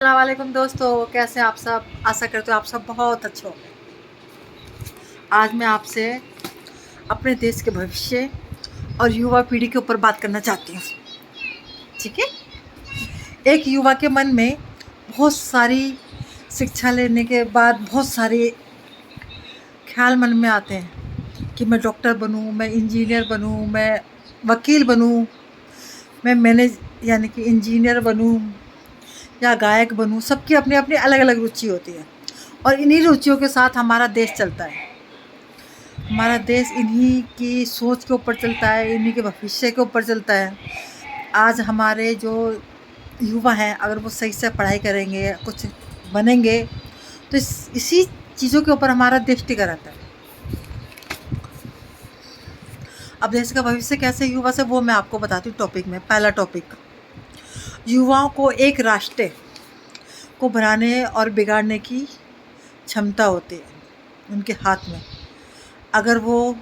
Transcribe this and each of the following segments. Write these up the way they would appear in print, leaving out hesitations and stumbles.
अस्सलाम वालेकुम दोस्तों, कैसे आप सब। आशा करते हो आप सब बहुत अच्छे होंगे। आज मैं आपसे अपने देश के भविष्य और युवा पीढ़ी के ऊपर बात करना चाहती हूँ। ठीक है। एक युवा के मन में बहुत सारी शिक्षा लेने के बाद बहुत सारे ख्याल मन में आते हैं कि मैं डॉक्टर बनूं, मैं इंजीनियर बनूं, मैं वकील बनूं, मैं मैनेज यानी कि इंजीनियर बनूं या गायक बनूं। सबकी अपनी अपनी अलग अलग रुचि होती है और इन्हीं रुचियों के साथ हमारा देश चलता है। हमारा देश इन्हीं की सोच के ऊपर चलता है, इन्हीं के भविष्य के ऊपर चलता है। आज हमारे जो युवा हैं, अगर वो सही से पढ़ाई करेंगे, कुछ बनेंगे, तो इसी चीज़ों के ऊपर हमारा देश टिका रहता है। अब देश का भविष्य कैसे युवा से, वो मैं आपको बताती हूँ टॉपिक में। पहला टॉपिक, युवाओं को एक राष्ट्र को बनाने और बिगाड़ने की क्षमता होती है उनके हाथ में। अगर वो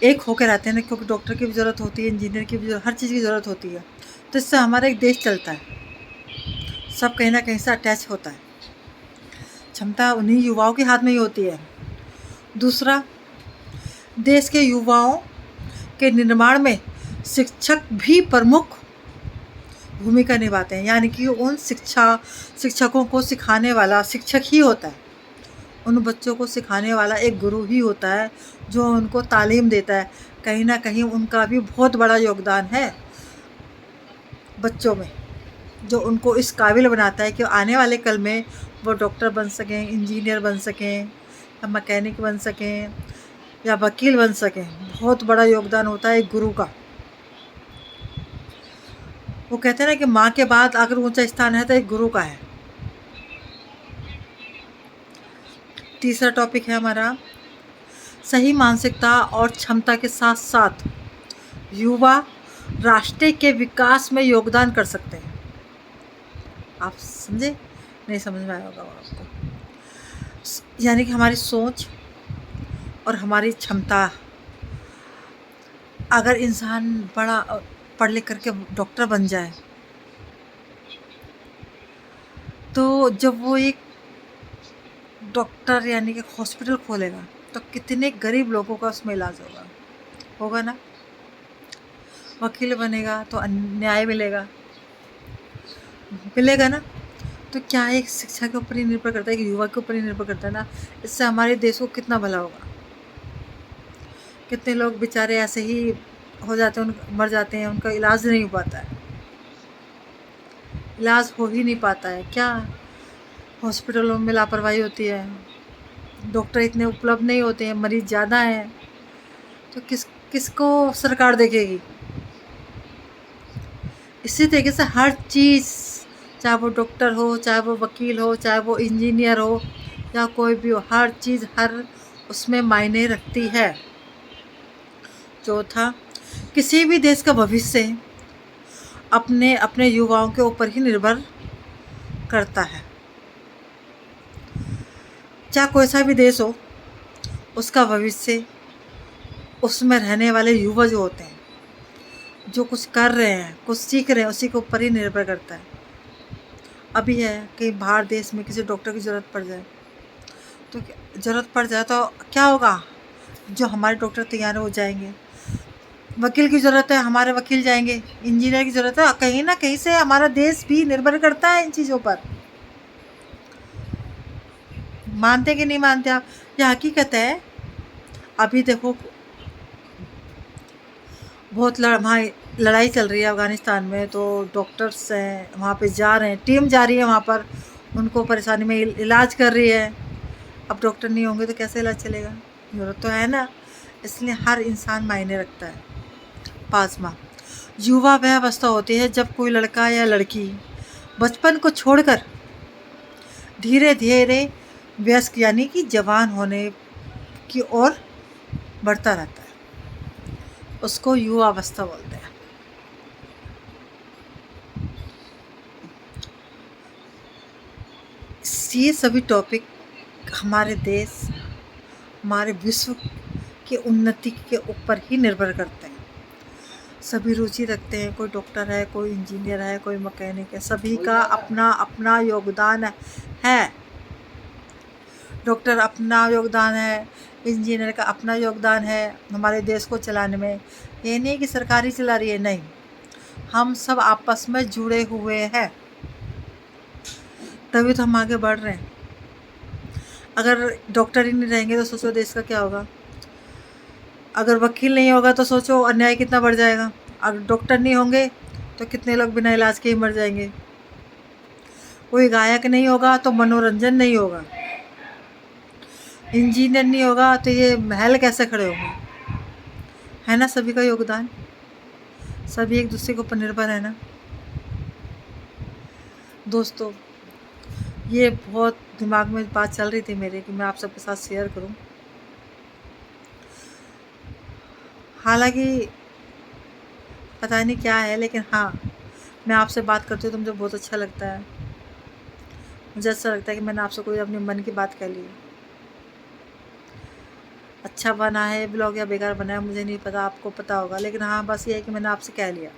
एक होकर रहते हैं ना, क्योंकि डॉक्टर की भी ज़रूरत होती है, इंजीनियर की भी ज़रूरत, हर चीज़ की ज़रूरत होती है, तो इससे हमारा एक देश चलता है। सब कहीं ना कहीं से अटैच होता है। क्षमता उन्हीं युवाओं के हाथ में ही होती है। दूसरा, देश के युवाओं के निर्माण में शिक्षक भी प्रमुख भूमिका निभाते हैं। यानी कि उन शिक्षकों को सिखाने वाला शिक्षक ही होता है। उन बच्चों को सिखाने वाला एक गुरु ही होता है जो उनको तालीम देता है। कहीं ना कहीं उनका भी बहुत बड़ा योगदान है बच्चों में, जो उनको इस काबिल बनाता है कि आने वाले कल में वो डॉक्टर बन सकें, इंजीनियर बन सकें, या मैकेनिक बन सकें, या वकील बन सकें। बहुत बड़ा योगदान होता है एक गुरु का। वो कहते हैं ना कि माँ के बाद अगर ऊंचा स्थान है तो एक गुरु का है। तीसरा टॉपिक है हमारा, सही मानसिकता और क्षमता के साथ साथ युवा राष्ट्र के विकास में योगदान कर सकते हैं। आप समझे? नहीं समझ में आया होगा आपको। यानी कि हमारी सोच और हमारी क्षमता, अगर इंसान बड़ा पढ़ लिख करके डॉक्टर बन जाए, तो जब वो एक डॉक्टर यानी कि हॉस्पिटल खोलेगा, तो कितने गरीब लोगों का उसमें इलाज होगा ना। वकील बनेगा तो न्याय मिलेगा ना। तो क्या एक शिक्षा के ऊपर ही निर्भर करता है, कि युवा के ऊपर ही निर्भर करता है ना। इससे हमारे देश को कितना भला होगा। कितने लोग बेचारे ऐसे ही हो जाते हैं, मर जाते हैं, उनका इलाज नहीं हो पाता है। इलाज हो ही नहीं पाता है। क्या हॉस्पिटलों में लापरवाही होती है, डॉक्टर इतने उपलब्ध नहीं होते हैं, मरीज ज़्यादा हैं, तो किसको सरकार देखेगी। इसी तरीके से हर चीज़, चाहे वो डॉक्टर हो, चाहे वो वकील हो, चाहे वो इंजीनियर हो, या कोई भी हो, हर चीज़ हर उसमें मायने रखती है। चौथा, किसी भी देश का भविष्य अपने अपने युवाओं के ऊपर ही निर्भर करता है। चाहे कोई सा भी देश हो, उसका भविष्य उसमें रहने वाले युवा जो होते हैं, जो कुछ कर रहे हैं, कुछ सीख रहे हैं, उसी के ऊपर ही निर्भर करता है। अभी है कि बाहर देश में किसी डॉक्टर की ज़रूरत पड़ जाए, तो क्या होगा, जो हमारे डॉक्टर तैयार हो जाएंगे। वकील की ज़रूरत है, हमारे वकील जाएंगे। इंजीनियर की ज़रूरत है, कहीं ना कहीं से हमारा देश भी निर्भर करता है इन चीज़ों पर। मानते कि नहीं मानते आप, ये हकीकत है। अभी देखो, बहुत वहाँ लड़ाई चल रही है अफ़गानिस्तान में, तो डॉक्टर्स हैं वहाँ पे जा रहे हैं, टीम जा रही है वहाँ पर, उनको परेशानी में इलाज कर रही है। अब डॉक्टर नहीं होंगे तो कैसे इलाज चलेगा। ज़रूरत तो है ना। इसलिए हर इंसान मायने रखता है। पाँचवा, युवा वह अवस्था होती है जब कोई लड़का या लड़की बचपन को छोड़कर धीरे धीरे वयस्क यानी कि जवान होने की ओर बढ़ता रहता है। उसको युवा अवस्था बोलते हैं। ये सभी टॉपिक हमारे देश, हमारे विश्व की उन्नति के ऊपर ही निर्भर करते हैं। सभी रुचि रखते हैं, कोई डॉक्टर है, कोई इंजीनियर है, कोई मैकेनिक है, सभी का अपना अपना योगदान है। डॉक्टर अपना योगदान है, इंजीनियर का अपना योगदान है हमारे देश को चलाने में। ये नहीं कि सरकारी चला रही है, नहीं, हम सब आपस में जुड़े हुए हैं, तभी तो हम आगे बढ़ रहे हैं। अगर डॉक्टर ही नहीं रहेंगे तो सोचो देश का क्या होगा। अगर वकील नहीं होगा तो सोचो अन्याय कितना बढ़ जाएगा। अगर डॉक्टर नहीं होंगे तो कितने लोग बिना इलाज के ही मर जाएंगे। कोई गायक नहीं होगा तो मनोरंजन नहीं होगा। इंजीनियर नहीं होगा तो ये महल कैसे खड़े होंगे। है ना, सभी का योगदान, सभी एक दूसरे के ऊपर निर्भर है ना। दोस्तों, ये बहुत दिमाग में बात चल रही थी मेरे कि मैं आप सबके साथ शेयर करूं। हालांकि पता नहीं क्या है, लेकिन हाँ, मैं आपसे बात करती हूँ तो मुझे बहुत अच्छा लगता है। मुझे ऐसा लगता है कि मैंने आपसे कोई अपने मन की बात कह ली। अच्छा बना है ब्लॉग या बेकार बना है मुझे नहीं पता, आपको पता होगा, लेकिन हाँ बस ये है कि मैंने आपसे कह लिया।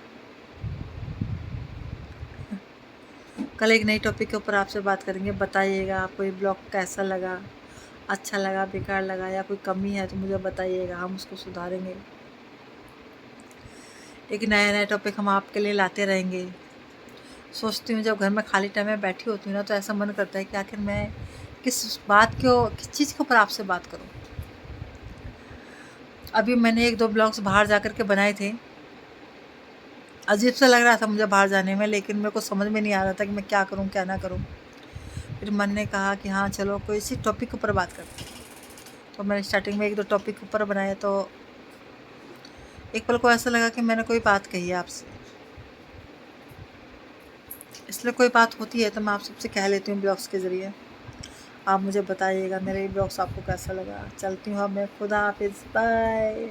कल एक नई टॉपिक के ऊपर आपसे बात करेंगे। बताइएगा आपको ये ब्लॉग कैसा लगा, अच्छा लगा, बेकार लगा, या कोई कमी है तो मुझे बताइएगा, हम उसको सुधारेंगे। एक नया नया टॉपिक हम आपके लिए लाते रहेंगे। सोचती हूँ जब घर में खाली टाइम में बैठी होती हूँ ना, तो ऐसा मन करता है कि आखिर मैं किस चीज़ के ऊपर आपसे बात करूँ। अभी मैंने 1-2 ब्लॉग्स बाहर जा कर के बनाए थे। अजीब सा लग रहा था मुझे बाहर जाने में, लेकिन मेरे को समझ में नहीं आ रहा था कि मैं क्या करूँ क्या ना करूँ। फिर मन ने कहा कि हाँ चलो कोई इसी टॉपिक के ऊपर बात करते हैं। तो मैंने स्टार्टिंग में 1-2 टॉपिक के ऊपर बनाए, तो एक पल को ऐसा लगा कि मैंने कोई बात कही है आपसे, इसलिए कोई बात होती है तो मैं आप सबसे कह लेती हूँ ब्लॉग्स के ज़रिए। आप मुझे बताइएगा मेरे ब्लॉग्स आपको कैसा लगा। चलती हूँ अब मैं, खुदा हाफिज़, बाय।